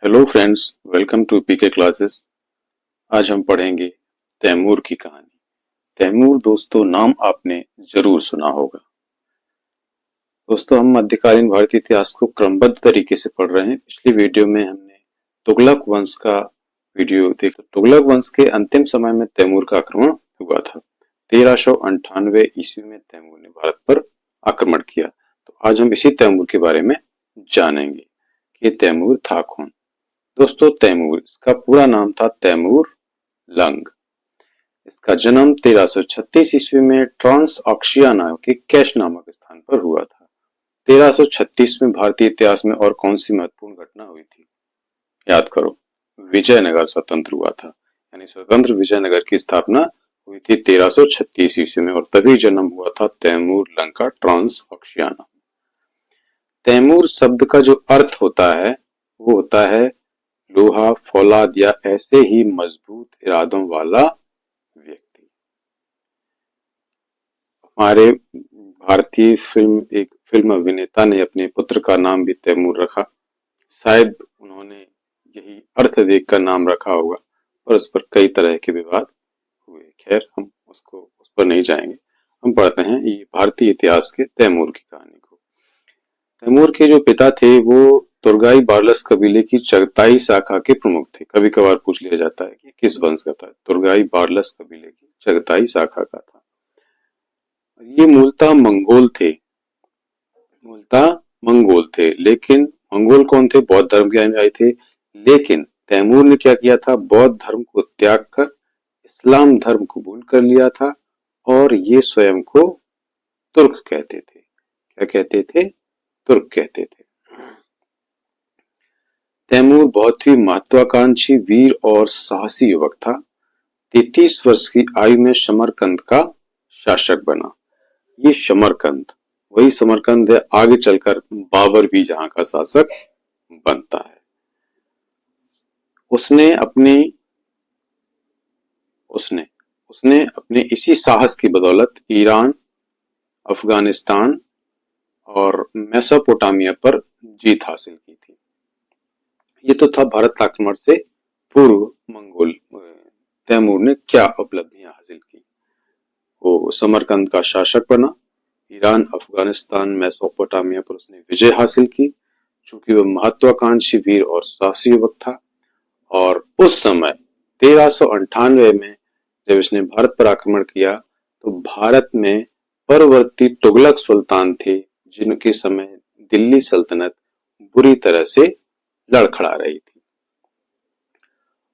Hello friends, welcome to PK classes. आज हम पढ़ेंगे तैमूर की कहानी। तैमूर दोस्तों नाम आपने जरूर सुना होगा। दोस्तों हम मध्यकालीन भारतीय इतिहास को क्रमबद्ध तरीके से पढ़ रहे हैं। पिछली वीडियो में हमने तुगलक वंश का वीडियो देखा। तुगलक वंश के अंतिम समय में तैमूर का आक्रमण हुआ था। 1398 ईस्वी में तैमूर ने भारत पर आक्रमण किया। तो आज हम इसी तैमूर के बारे में जानेंगे कि तैमूर था कौन। दोस्तों तैमूर, इसका पूरा नाम था तैमूर लंग। इसका जन्म 1336 ईस्वी में ट्रांस ऑक्शियाना के कैश नामक स्थान पर हुआ था। 1336 में भारतीय इतिहास में और कौन सी महत्वपूर्ण घटना हुई थी? याद करो, विजयनगर स्वतंत्र हुआ था, यानी स्वतंत्र विजयनगर की स्थापना हुई थी 1336 ईस्वी में और तभी जन्म हुआ था तैमूर लंग का ट्रांस ऑक्शियाना। तैमूर शब्द का जो अर्थ होता है वो होता है लोहा, फौलाद या ऐसे ही मजबूत इरादों वाला व्यक्ति। हमारे भारतीय फिल्म अभिनेता ने अपने पुत्र का नाम भी तैमूर रखा। शायद उन्होंने यही अर्थ देखकर नाम रखा होगा, पर उस पर कई तरह के विवाद हुए। खैर, हम उस पर नहीं जाएंगे। हम पढ़ते हैं ये भारतीय इतिहास के तैमूर की कहानी को। तैमूर के जो पिता थे वो तुर्गाई बार्लस कबीले की चगताई शाखा के प्रमुख थे। कभी कभार पूछ लिया जाता है कि किस वंश का था। तुर्गाई बार्लस कबीले की चगताई शाखा का था। ये मूलतः मंगोल थे। लेकिन मंगोल कौन थे? बौद्ध धर्म के अनुयायी थे। लेकिन तैमूर ने क्या किया था? बौद्ध धर्म को त्याग कर इस्लाम धर्म कबूल कर लिया था और ये स्वयं को तुर्क कहते थे। क्या कहते थे? तुर्क कहते थे। तैमूर बहुत ही महत्वाकांक्षी, वीर और साहसी युवक था। 33 वर्ष की आयु में समरकंद का शासक बना। ये समरकंद, वही समरकंद है आगे चलकर बाबर भी जहां का शासक बनता है। उसने अपने इसी साहस की बदौलत ईरान, अफगानिस्तान और मेसोपोटामिया पर जीत हासिल की थी। ये तो था भारत आक्रमण से पूर्व मंगोल तैमूर ने क्या उपलब्धियां हासिल की। वो समरकंद का शासक बना, ईरान, अफगानिस्तान, मेसोपोटामिया पर उसने विजय हासिल की। चूंकि वह महत्वाकांक्षी, वीर और साहसी युवक था और उस समय 1398 में जब इसने भारत पर आक्रमण किया तो भारत में परवर्ती तुगलक सुल्तान थे, जिनके समय दिल्ली सल्तनत बुरी तरह से लड़खड़ा रही थी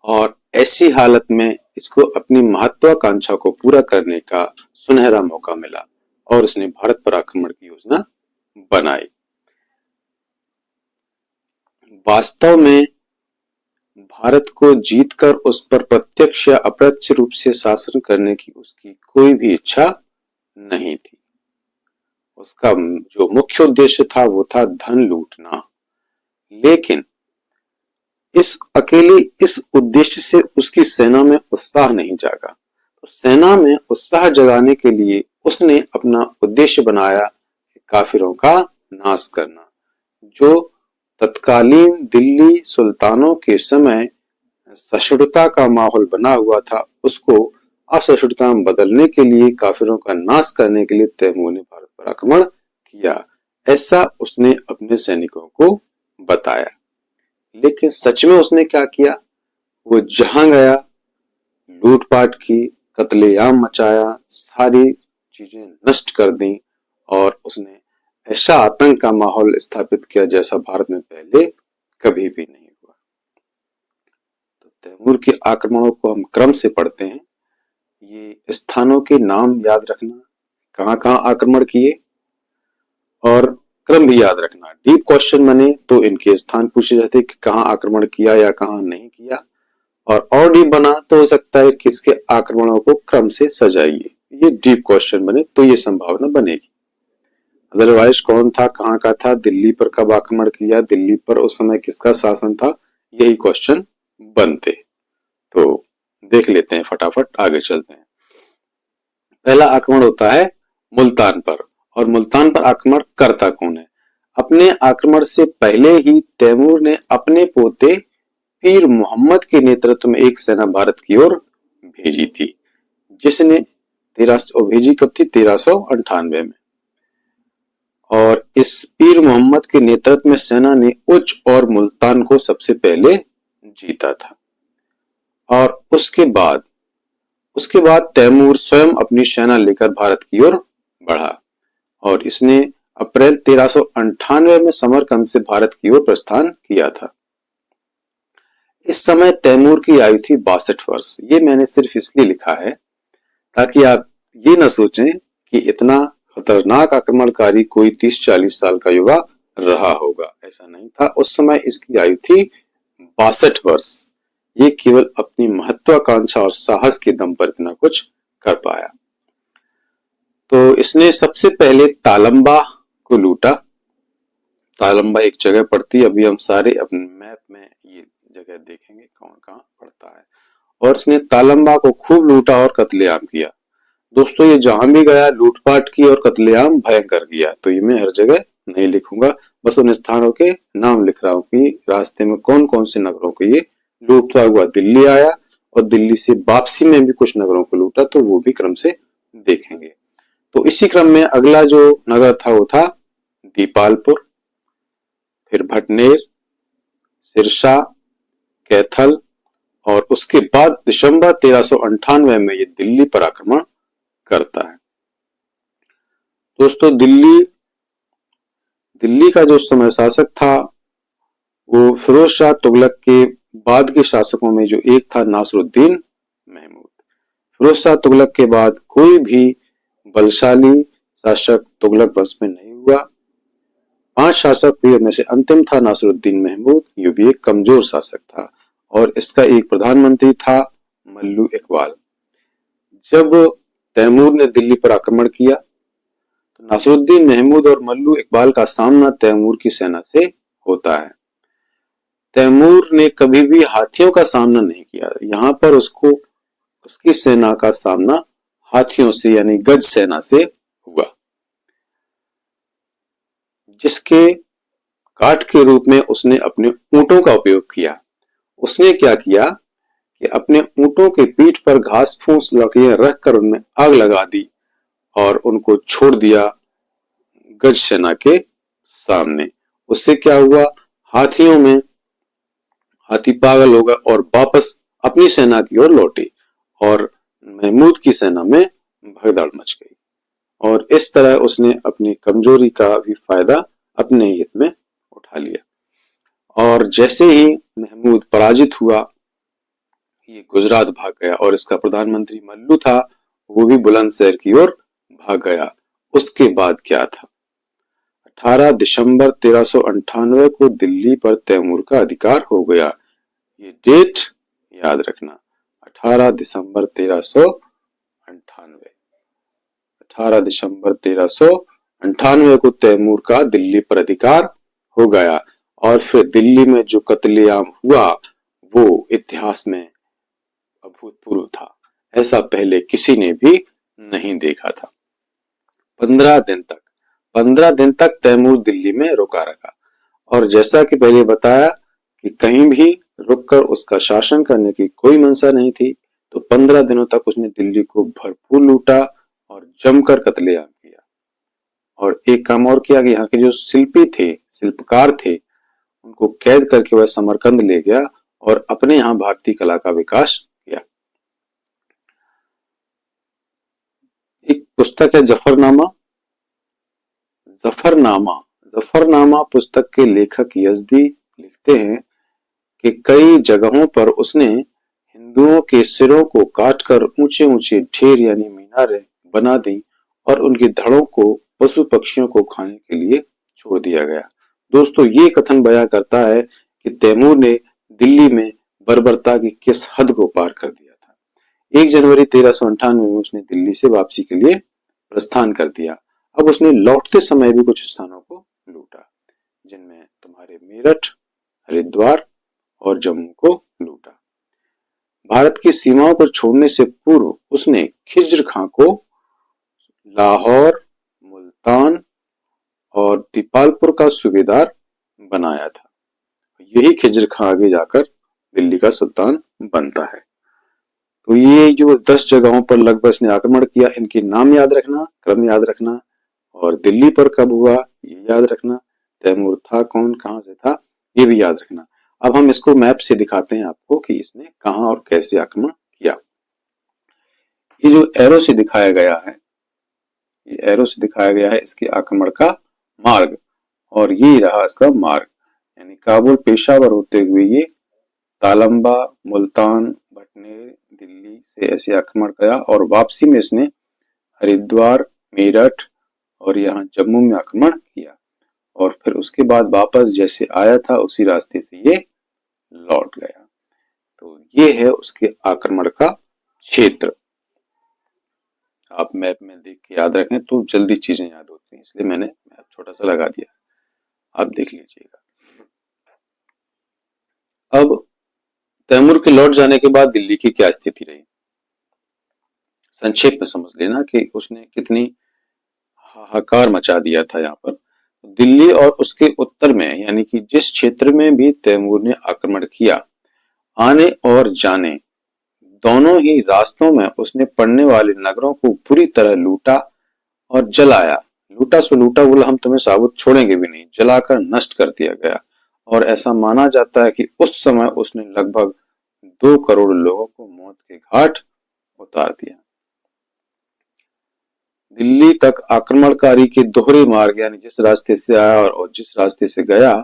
और ऐसी हालत में इसको अपनी महत्वाकांक्षा को पूरा करने का सुनहरा मौका मिला और उसने भारत पर आक्रमण की योजना बनाई। वास्तव में भारत को जीतकर उस पर प्रत्यक्ष या अप्रत्यक्ष रूप से शासन करने की उसकी कोई भी इच्छा नहीं थी। उसका जो मुख्य उद्देश्य था वो था धन लूटना। लेकिन इस उद्देश्य से उसकी सेना में उत्साह नहीं जागा। तो सेना में उत्साह जगाने के लिए उसने अपना उद्देश्य बनाया काफिरों का नाश करना। जो तत्कालीन दिल्ली सुल्तानों के समय सहिष्णुता का माहौल बना हुआ था, उसको असहिष्णुता में बदलने के लिए, काफिरों का नाश करने के लिए तैमूर ने भारत पर आक्रमण किया। ऐसा उसने अपने सैनिकों को बताया। लेकिन सच में उसने क्या किया? वो जहां गया लूटपाट की, कत्लेआम मचाया, सारी चीजें नष्ट कर दी और उसने ऐसा आतंक का माहौल स्थापित किया जैसा भारत में पहले कभी भी नहीं हुआ। तो तैमूर के आक्रमणों को हम क्रम से पढ़ते हैं। ये स्थानों के नाम याद रखना, कहां कहां आक्रमण किए और क्रम भी याद रखना। डीप क्वेश्चन बने तो इनके स्थान पूछे जाते कि कहां आक्रमण किया या कहां नहीं किया, और डीप बना तो हो सकता है कि इसके आक्रमणों को क्रम से सजाइए। ये डीप क्वेश्चन बने तो ये संभावना बनेगी। अदरवाइज कौन था, कहां का था, दिल्ली पर कब आक्रमण किया, दिल्ली पर उस समय किसका शासन था, यही क्वेश्चन बनते। तो देख लेते हैं, फटाफट आगे चलते हैं। पहला आक्रमण होता है मुल्तान पर। और मुल्तान पर आक्रमण करता कौन है? अपने आक्रमण से पहले ही तैमूर ने अपने पोते पीर मोहम्मद के नेतृत्व में एक सेना भारत की ओर भेजी थी, जिसने 1300 भेजी कब थी? 1398 में। और इस पीर मोहम्मद के नेतृत्व में सेना ने उच्च और मुल्तान को सबसे पहले जीता था। और उसके बाद तैमूर स्वयं अपनी सेना लेकर भारत की ओर बढ़ा और इसने अप्रैल 1398 में समरकंद से भारत की ओर प्रस्थान किया था। इस समय तैमूर की आयु थी 62 वर्ष। ये मैंने सिर्फ इसलिए लिखा है ताकि आप ये न सोचें कि इतना खतरनाक आक्रमणकारी कोई 30-40 साल का युवा रहा होगा, ऐसा नहीं था। उस समय इसकी आयु थी 62 वर्ष। ये केवल अपनी महत्वाकांक्षा और साहस के दम पर इतना कुछ कर पाया। तो इसने सबसे पहले तालंबा को लूटा। तालंबा एक जगह पड़ती है, अभी हम सारे अपने मैप में ये जगह देखेंगे कौन कहाँ पड़ता है। और इसने तालंबा को खूब लूटा और कत्लेआम किया। दोस्तों, ये जहां भी गया लूटपाट की और कत्लेआम भयंकर किया। तो ये मैं हर जगह नहीं लिखूंगा, बस उन स्थानों के नाम लिख रहा हूँ कि रास्ते में कौन कौन से नगरों को ये लूटता हुआ दिल्ली आया और दिल्ली से वापसी में भी कुछ नगरों को लूटा, तो वो भी क्रम से देखेंगे। तो इसी क्रम में अगला जो नगर था वो था दीपालपुर, फिर भटनेर, सिरसा, कैथल और उसके बाद दिसंबर 1398 में ये दिल्ली पर आक्रमण करता है। दोस्तों, दिल्ली का जो समय शासक था वो फिरोज शाह तुगलक के बाद के शासकों में जो एक था नासिरुद्दीन महमूद। फिरोज शाह तुगलक के बाद कोई भी बलशाली शासक तुगलक वंश में नहीं हुआ। 5 शासक हुए में से अंतिम था नासिरुद्दीन महमूद। ये भी एक कमजोर शासक था और इसका एक प्रधानमंत्री था मल्लू इकबाल। जब तैमूर ने दिल्ली पर आक्रमण किया तो नासिरुद्दीन महमूद और मल्लू इकबाल का सामना तैमूर की सेना से होता है। तैमूर ने कभी भी हाथियों का सामना नहीं किया। यहाँ पर उसकी सेना का सामना हाथियों से यानी गज सेना से हुआ, जिसके काट के रूप में उसने अपने ऊंटों का उपयोग किया। उसने क्या किया कि अपने ऊंटों के पीठ पर घास फूस लकड़ियां रखकर उनमें आग लगा दी और उनको छोड़ दिया गज सेना के सामने। उससे क्या हुआ, हाथी पागल हो गए और वापस अपनी सेना की ओर लौटे और महमूद की सेना में भगदड़ मच गई। और इस तरह उसने अपनी कमजोरी का भी फायदा अपने हित में उठा लिया। और जैसे ही महमूद पराजित हुआ, ये गुजरात भाग गया और इसका प्रधानमंत्री मल्लू था, वो भी बुलंदशहर की ओर भाग गया। उसके बाद क्या था, 18 दिसंबर 1398 को दिल्ली पर तैमूर का अधिकार हो गया। ये डेट याद रखना, 18 दिसंबर 1398। 18 दिसंबर 1398 को तैमूर का दिल्ली पर अधिकार हो गया। और फिर दिल्ली में जो कत्लेआम हुआ वो इतिहास में अभूतपूर्व था। ऐसा पहले किसी ने भी नहीं देखा था। 15 दिन तक तैमूर दिल्ली में रुका रहा और जैसा कि पहले बताया कि कहीं भी रुककर उसका शासन करने की कोई मंशा नहीं थी, तो 15 दिनों तक उसने दिल्ली को भरपूर लूटा और जमकर कत्लेआम किया। और एक काम और किया कि यहाँ के जो शिल्पकार थे, उनको कैद करके वह समरकंद ले गया और अपने यहाँ भारतीय कला का विकास किया। एक पुस्तक है जफरनामा पुस्तक के लेखक यजदी लिखते हैं कि कई जगहों पर उसने हिंदुओं के सिरों को काटकर ऊंचे ऊंचे ढेर यानी मीनारें बना दी और उनकी धड़ों को पशु पक्षियों को खाने के लिए छोड़ दिया गया। दोस्तों, ये कथन बयां करता है कि तैमूर ने दिल्ली में बर्बरता की किस हद को पार कर दिया था। 1 जनवरी 1398 में उसने दिल्ली से वापसी के लिए प्रस्थान कर दिया। अब उसने लौटते समय भी कुछ स्थानों को लूटा, जिनमें तुम्हारे मेरठ, हरिद्वार और जम्मू को लूटा। भारत की सीमाओं पर छोड़ने से पूर्व उसने खिज्र खां को लाहौर, मुल्तान और दीपालपुर का सूबेदार बनाया था। यही खिज्र खां आगे जाकर दिल्ली का सुल्तान बनता है। तो ये जो 10 जगहों पर लगभग इसने आक्रमण किया, इनके नाम याद रखना, क्रम याद रखना, और दिल्ली पर कब हुआ ये याद रखना, तैमूर था कौन, कहां से था, ये भी याद रखना। अब हम इसको मैप से दिखाते हैं आपको कि इसने कहां और कैसे आक्रमण किया। ये जो एरो से दिखाया गया है, ये एरो से दिखाया गया है इसके आक्रमण का मार्ग, और ये रहा इसका मार्ग, यानी काबुल पेशावर होते हुए ये तालंबा, मुल्तान, भटनेर, दिल्ली से ऐसे आक्रमण किया, और वापसी में इसने हरिद्वार, मेरठ और यहाँ जम्मू में आक्रमण किया, और फिर उसके बाद वापस जैसे आया था उसी रास्ते से ये लौट गया। तो ये है उसके आक्रमण का क्षेत्र। आप मैप में देख के याद रखें तो जल्दी चीजें याद होती हैं, इसलिए मैंने मैप छोटा सा लगा दिया, आप देख लीजिएगा। अब तैमूर के लौट जाने के बाद दिल्ली की क्या स्थिति रही, संक्षेप में समझ लेना कि उसने कितनी हाहाकार मचा दिया था यहाँ पर। दिल्ली और उसके उत्तर में, यानी कि जिस क्षेत्र में भी तैमूर ने आक्रमण किया, आने और जाने दोनों ही रास्तों में उसने पड़ने वाले नगरों को बुरी तरह लूटा और जलाया। लूटा सो लूटा बोला, हम तुम्हें साबुत छोड़ेंगे भी नहीं, जलाकर नष्ट कर दिया गया। और ऐसा माना जाता है कि उस समय उसने लगभग 2 करोड़ लोगों को मौत के घाट उतार दिया। दिल्ली तक आक्रमणकारी के दोहरे मार्ग, यानी जिस रास्ते से आया और जिस रास्ते से गया,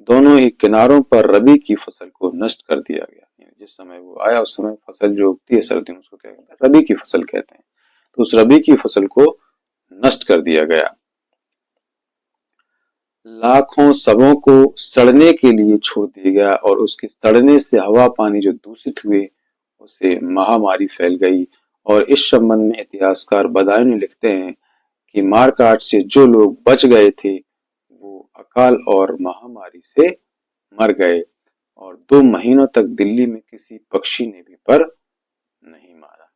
दोनों ही किनारों पर रबी की फसल को नष्ट कर दिया गया। जिस समय वो आया उस समय फसल जो उगती है सर्दियों में, उसको क्या कहते हैं, रबी की फसल कहते हैं। तो उस रबी की फसल को नष्ट कर दिया गया। लाखों शवों को सड़ने के लिए छोड़ दिया गया, और उसके सड़ने से हवा पानी जो दूषित हुए उससे महामारी फैल गई। और इस संबंध में इतिहासकार बदायूं लिखते हैं कि मारकाट से जो लोग बच गए थे वो अकाल और महामारी से मर गए, और 2 महीनों तक दिल्ली में किसी पक्षी ने भी पर नहीं मारा।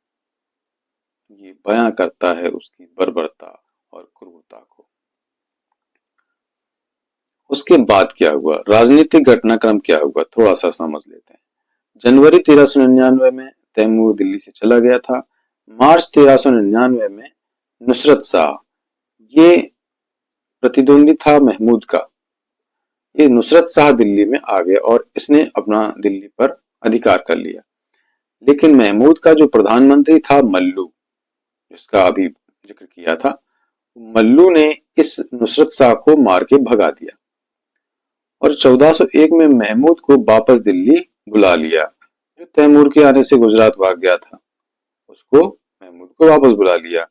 ये बयां करता है उसकी बर्बरता और क्रूरता को। उसके बाद क्या हुआ, राजनीतिक घटनाक्रम क्या हुआ, थोड़ा सा समझ लेते हैं। जनवरी 1399 में तैमूर दिल्ली से चला गया था। मार्च 1399 में नुसरत शाह, ये प्रतिद्वंदी था महमूद का, ये नुसरत शाह दिल्ली में आ गया और इसने अपना दिल्ली पर अधिकार कर लिया। लेकिन महमूद का जो प्रधानमंत्री था मल्लू, जिसका अभी जिक्र किया था, मल्लू ने इस नुसरत शाह को मार के भगा दिया, और 1401 में महमूद को वापस दिल्ली बुला लिया। जो तैमूर के आने से गुजरात भाग गया था उसको महमूद को वापस बुला लिया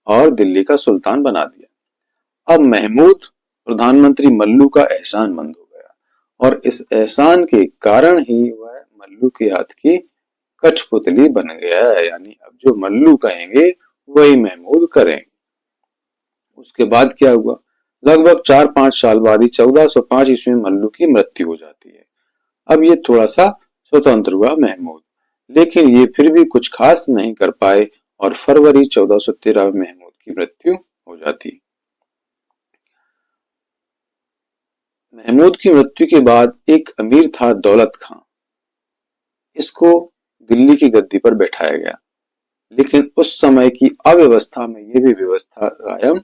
और दिल्ली का सुल्तान बना दिया। अब महमूद प्रधानमंत्री मल्लू का एहसानमंद हो गया, और इस एहसान के कारण ही वह मल्लू के हाथ की कठपुतली बन गया है, यानी अब जो मल्लू कहेंगे वही महमूद करेंगे। उसके बाद क्या हुआ, लगभग 4-5 साल बाद ही 1405 ईस्वी में मल्लू की मृत्यु हो जाती है। अब ये थोड़ा सा स्वतंत्र हुआ महमूद, लेकिन ये फिर भी कुछ खास नहीं कर पाए, और फरवरी 1413 में महमूद की मृत्यु हो जाती। महमूद की मृत्यु के बाद एक अमीर था दौलत खां, इसको दिल्ली की गद्दी पर बैठाया गया, लेकिन उस समय की अव्यवस्था में ये भी व्यवस्था कायम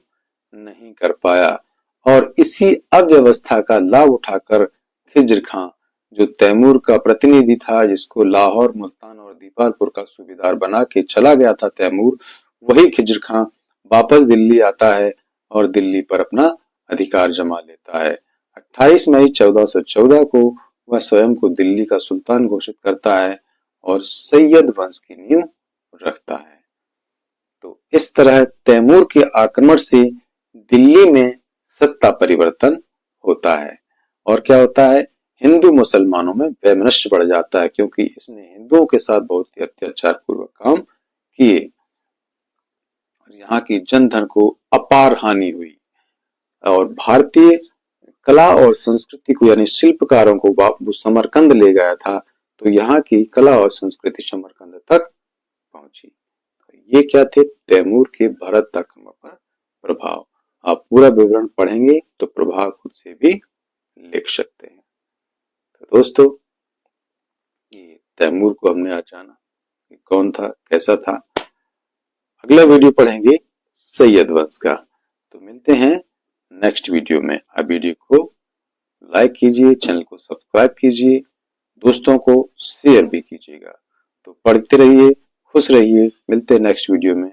नहीं कर पाया, और इसी अव्यवस्था का लाभ उठाकर खिज्र खां, जो तैमूर का प्रतिनिधि था, जिसको लाहौर, मुल्तान और दीपालपुर का सूबेदार बना के चला गया था तैमूर, वही खिज्र खां वापस दिल्ली आता है और दिल्ली पर अपना अधिकार जमा लेता है। 28 मई 1414 को वह स्वयं को दिल्ली का सुल्तान घोषित करता है और सैयद वंश की नींव रखता है। तो इस तरह तैमूर के आक्रमण से दिल्ली में सत्ता परिवर्तन होता है, और क्या होता है, हिंदू मुसलमानों में वैमनस्य बढ़ जाता है, क्योंकि इसने हिंदुओं के साथ बहुत ही अत्याचार पूर्वक काम किए, और यहाँ की जनधन को अपार हानि हुई, और भारतीय कला और संस्कृति को, यानी शिल्पकारों को वो समरकंद ले गया था, तो यहाँ की कला और संस्कृति समरकंद तक पहुंची। ये क्या थे, तैमूर के भारत आक्रमण पर प्रभाव। आप पूरा विवरण पढ़ेंगे तो प्रभाव खुद से भी लिख सकते हैं। तो दोस्तों, ये तैमूर को हमने आज जाना कि कौन था, कैसा था। अगला वीडियो पढ़ेंगे सैयद वंश का। तो मिलते हैं नेक्स्ट वीडियो में। आप वीडियो को लाइक कीजिए, चैनल को सब्सक्राइब कीजिए, दोस्तों को शेयर भी कीजिएगा। तो पढ़ते रहिए, खुश रहिए। मिलते हैं नेक्स्ट वीडियो में।